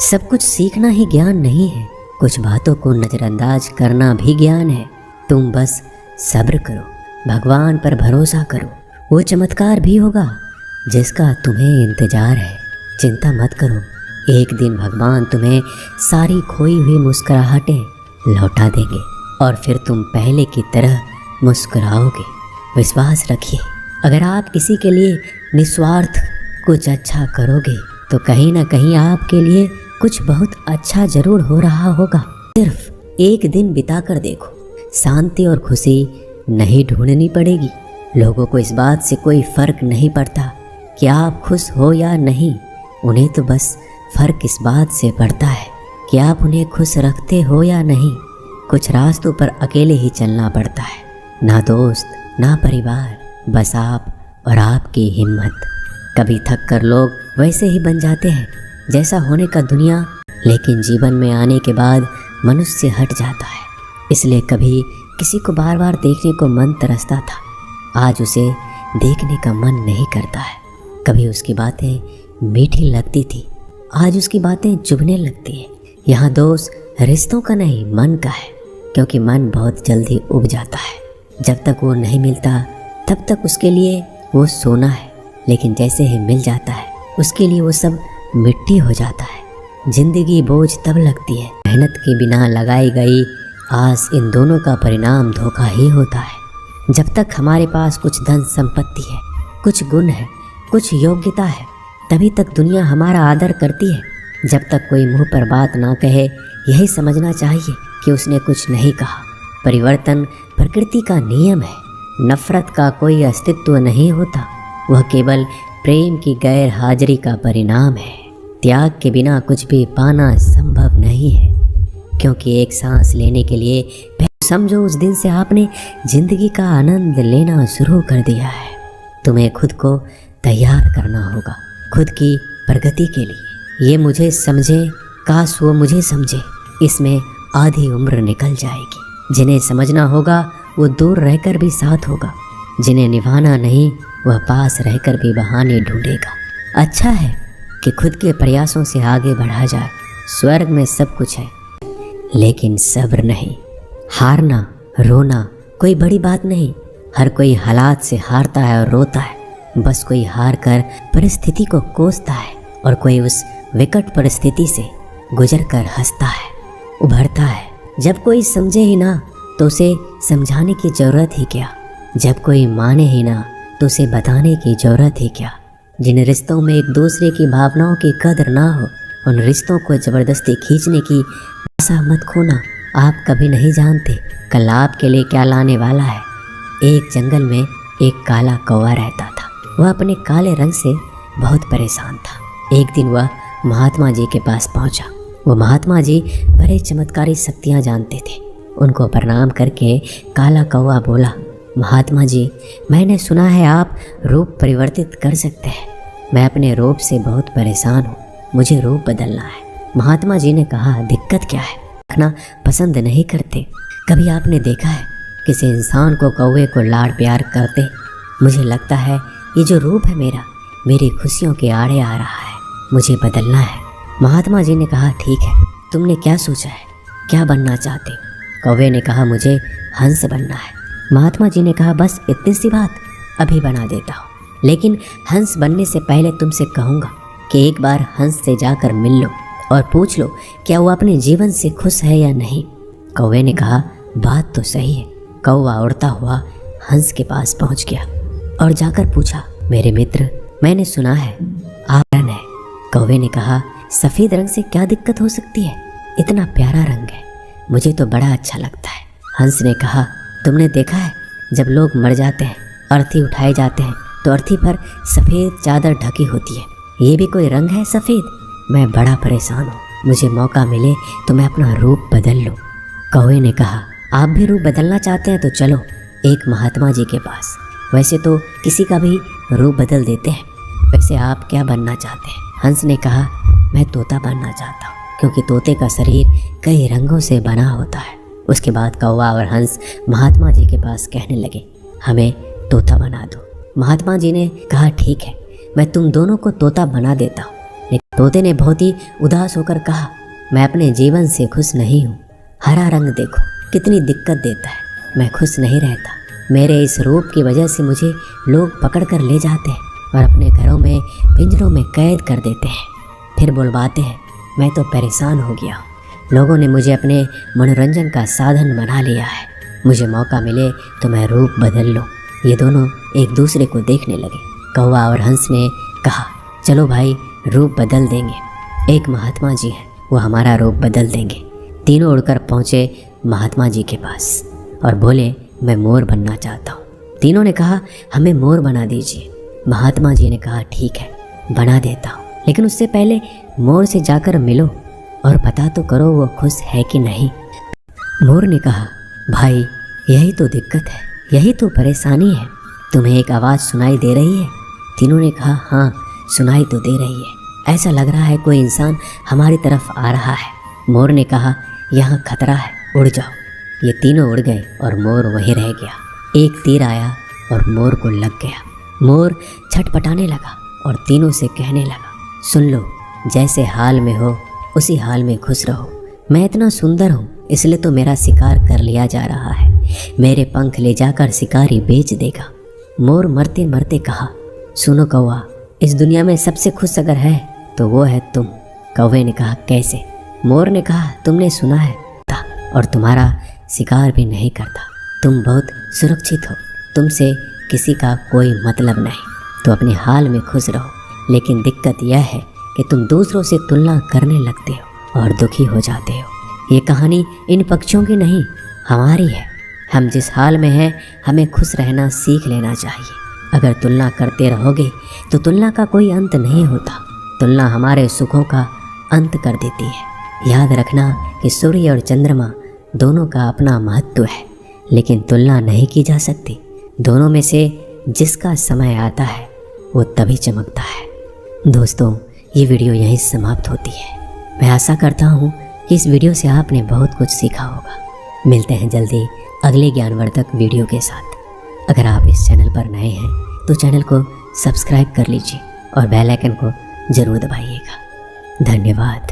सब कुछ सीखना ही ज्ञान नहीं है, कुछ बातों को नज़रअंदाज करना भी ज्ञान है। तुम बस सब्र करो, भगवान पर भरोसा करो, वो चमत्कार भी होगा जिसका तुम्हें इंतजार है। चिंता मत करो, एक दिन भगवान तुम्हें सारी खोई हुई मुस्कुराहटें लौटा देंगे और फिर तुम पहले की तरह मुस्कुराओगे। विश्वास रखिए, अगर आप किसी के लिए निस्वार्थ कुछ अच्छा करोगे तो कहीं ना कहीं आपके लिए कुछ बहुत अच्छा जरूर हो रहा होगा। सिर्फ एक दिन बिता कर देखो, शांति और खुशी नहीं ढूंढनी पड़ेगी। लोगों को इस बात से कोई फर्क नहीं पड़ता कि आप खुश हो या नहीं, उन्हें तो बस फर्क इस बात से पड़ता है कि आप उन्हें खुश रखते हो या नहीं। कुछ रास्तों पर अकेले ही चलना पड़ता है, ना दोस्त ना परिवार, बस आप और आपकी हिम्मत। कभी थक कर लोग वैसे ही बन जाते हैं जैसा होने का दुनिया, लेकिन जीवन में आने के बाद मनुष्य हट जाता है। इसलिए कभी किसी को बार बार देखने को मन तरसता था, आज उसे देखने का मन नहीं करता है। कभी उसकी बातें मीठी लगती थी, आज उसकी बातें चुभने लगती हैं। यहाँ दोष रिश्तों का नहीं, मन का है, क्योंकि मन बहुत जल्दी उब जाता है। जब तक वो नहीं मिलता तब तक उसके लिए वो सोना है, लेकिन जैसे ही मिल जाता है उसके लिए वो सब मिट्टी हो जाता है। जिंदगी बोझ तब लगती है, मेहनत के बिना लगाई गई आस, इन दोनों का परिणाम धोखा ही होता है। जब तक हमारे पास कुछ धन संपत्ति है, कुछ गुण है, कुछ योग्यता है, तभी तक दुनिया हमारा आदर करती है। जब तक कोई मुंह पर बात ना कहे, यही समझना चाहिए कि उसने कुछ नहीं कहा। परिवर्तन प्रकृति का नियम है, नफरत का कोई अस्तित्व नहीं होता, वह केवल प्रेम की गैर हाजिरी का परिणाम है। त्याग के बिना कुछ भी पाना संभव नहीं है, क्योंकि एक सांस लेने के लिए समझो उस दिन से आपने जिंदगी का आनंद लेना शुरू कर दिया है। तुम्हें खुद को तैयार करना होगा, खुद की प्रगति के लिए। ये मुझे समझे, काश वो मुझे समझे, इसमें आधी उम्र निकल जाएगी। जिन्हें समझना होगा वो दूर रहकर भी साथ होगा, जिन्हें निभाना नहीं वह पास रहकर भी बहाने ढूंढेगा। अच्छा है कि खुद के प्रयासों से आगे बढ़ा जाए। स्वर्ग में सब कुछ है, लेकिन सब्र नहीं। हारना रोना कोई बड़ी बात नहीं, हर कोई हालात से हारता है और रोता है। बस कोई हार कर परिस्थिति को कोसता है और कोई उस विकट परिस्थिति से गुजर कर हंसता है, उभरता है। जब कोई समझे ही ना तो उसे समझाने की ज़रूरत ही क्या, जब कोई माने ही ना तो उसे बताने की ज़रूरत ही क्या। जिन रिश्तों में एक दूसरे की भावनाओं की कदर ना हो, उन रिश्तों को ज़बरदस्ती खींचने की आशा मत खोना। आप कभी नहीं जानते कल आपके लिए क्या लाने वाला है। एक जंगल में एक काला कौवा रहता था। वह अपने काले रंग से बहुत परेशान था। एक दिन वह महात्मा जी के पास पहुंचा। वो महात्मा जी बड़े चमत्कारी शक्तियां जानते थे। उनको प्रणाम करके काला कौवा बोला, महात्मा जी, मैंने सुना है आप रूप परिवर्तित कर सकते हैं। मैं अपने रूप से बहुत परेशान हूँ, मुझे रूप बदलना है। महात्मा जी ने कहा, दिक्कत क्या है, रखना पसंद नहीं करते? कभी आपने देखा है किसी इंसान को कौवे को लाड़ प्यार करते? मुझे लगता है ये जो रूप है मेरा, मेरी खुशियों के आड़े आ रहा है, मुझे बदलना है। महात्मा जी ने कहा, ठीक है, तुमने क्या सोचा है, क्या बनना चाहते हो? कौवे ने कहा, मुझे हंस बनना है। महात्मा जी ने कहा, बस इतनी सी बात, अभी बना देता हूँ, लेकिन हंस बनने से पहले तुमसे कहूँगा कि एक बार हंस से जाकर मिल लो और पूछ लो क्या वो अपने जीवन से खुश है या नहीं। कौवे ने कहा, बात तो सही है। कौवा उड़ता हुआ हंस के पास पहुँच गया और जाकर पूछा, मेरे मित्र, मैंने सुना है आप रंग है। कौवे ने कहा, सफ़ेद रंग से क्या दिक्कत हो सकती है, इतना प्यारा रंग है, मुझे तो बड़ा अच्छा लगता है। हंस ने कहा, तुमने देखा है जब लोग मर जाते हैं, अर्थी उठाए जाते हैं तो अर्थी पर सफ़ेद चादर ढकी होती है, ये भी कोई रंग है सफ़ेद? मैं बड़ा परेशान हूँ, मुझे मौका मिले तो मैं अपना रूप बदल लूँ। कौवे ने कहा, आप भी रूप बदलना चाहते हैं तो चलो एक महात्मा जी के पास, वैसे तो किसी का भी रूप बदल देते हैं। वैसे आप क्या बनना चाहते हैं? हंस ने कहा, मैं तोता बनना चाहता हूँ, क्योंकि तोते का शरीर कई रंगों से बना होता है। उसके बाद कौवा और हंस महात्मा जी के पास कहने लगे, हमें तोता बना दो। महात्मा जी ने कहा, ठीक है, मैं तुम दोनों को तोता बना देता हूँ, लेकिन तोते ने बहुत ही उदास होकर कहा, मैं अपने जीवन से खुश नहीं हूँ। हरा रंग देखो कितनी दिक्कत देता है, मैं खुश नहीं रहता। मेरे इस रूप की वजह से मुझे लोग पकड़ कर ले जाते हैं और अपने घरों में पिंजरों में कैद कर देते हैं, फिर बुलवाते हैं। मैं तो परेशान हो गया हूँ। लोगों ने मुझे अपने मनोरंजन का साधन बना लिया है। मुझे मौका मिले तो मैं रूप बदल लूँ। ये दोनों एक दूसरे को देखने लगे। कौवा और हंस ने कहा, चलो भाई रूप बदल देंगे। एक महात्मा जी हैं, वो हमारा रूप बदल देंगे। तीनों उड़कर पहुँचे महात्मा जी के पास और बोले, मैं मोर बनना चाहता हूँ। तीनों ने कहा, हमें मोर बना दीजिए। महात्मा जी ने कहा, ठीक है बना देता हूँ, लेकिन उससे पहले मोर से जाकर मिलो और पता तो करो वो खुश है कि नहीं। मोर ने कहा, भाई यही तो दिक्कत है, यही तो परेशानी है। तुम्हें एक आवाज़ सुनाई दे रही है? तीनों ने कहा, हाँ सुनाई तो दे रही है। ऐसा लग रहा है कोई इंसान हमारी तरफ आ रहा है। मोर ने कहा, यहाँ खतरा है, उड़ जाओ। ये तीनों उड़ गए और मोर वहीं रह गया। एक तीर आया और मोर को लग गया। मोर छटपटाने लगा और तीनों से कहने लगा, सुन लो, जैसे हाल में हो उसी हाल में खुश रहो। मैं इतना सुंदर हूँ इसलिए तो मेरा शिकार कर लिया जा रहा है। मेरे पंख ले जाकर शिकारी बेच देगा। मोर मरते मरते कहा, सुनो कौवा, इस दुनिया में सबसे खुश अगर है तो वो है तुम। कौवे ने कहा, कैसे? मोर ने कहा, तुमने सुना है और तुम्हारा शिकार भी नहीं करता। तुम बहुत सुरक्षित हो, तुमसे किसी का कोई मतलब नहीं, तो अपने हाल में खुश रहो। लेकिन दिक्कत यह है कि तुम दूसरों से तुलना करने लगते हो और दुखी हो जाते हो। ये कहानी इन पक्षियों की नहीं, हमारी है। हम जिस हाल में हैं हमें खुश रहना सीख लेना चाहिए। अगर तुलना करते रहोगे तो तुलना का कोई अंत नहीं होता। तुलना हमारे सुखों का अंत कर देती है। याद रखना कि सूर्य और चंद्रमा दोनों का अपना महत्व है, लेकिन तुलना नहीं की जा सकती। दोनों में से जिसका समय आता है वो तभी चमकता है। दोस्तों, ये वीडियो यहीं समाप्त होती है। मैं आशा करता हूँ कि इस वीडियो से आपने बहुत कुछ सीखा होगा। मिलते हैं जल्दी अगले ज्ञानवर्धक वीडियो के साथ। अगर आप इस चैनल पर नए हैं तो चैनल को सब्सक्राइब कर लीजिए और बेल आइकन को ज़रूर दबाइएगा। धन्यवाद।